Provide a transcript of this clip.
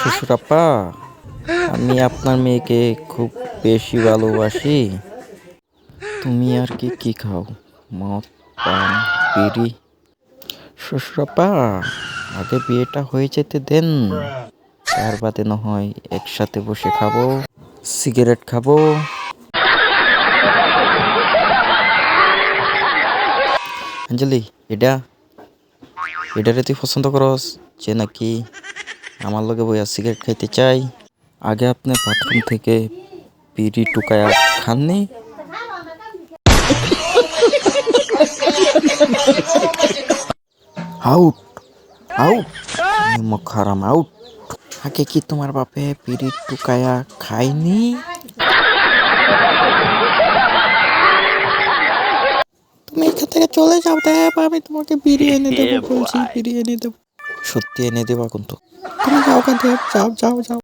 শ্বশুরাপ্পা, আমি আপনার মেয়েকে খুব বেশি ভালোবাসি। তুমি আর কি কি খাও? মদ, পান, বিড়ি? শ্বশুরাপ্পা, আগে বিয়েটা হয়ে যেতে দেন, তার বাদে না হয় একসাথে বসে খাবো, সিগারেট খাবো। অঞ্জলি, এটা এটারে তুই পছন্দ করস যে নাকি আমার লগে বইয়া সিগারেট খাইতে চাই? আগে আপনি বাথরুম থেকে বিড়ি টুকায়া খাননি? আউট, আউট, নিমক হারাম, আউট। আগে কি তোমার বাপে বিড়ি টুকায়া খায়নি? তুমি এখান থেকে চলে যাও, দেব আমি তোমাকে বিড়ি এনে দেবো, বলছি বিড়ি এনে দেবো। সত্যি এনে দেবা কিন্তু। তুমি যাও, দেব, যাও যাও যাও।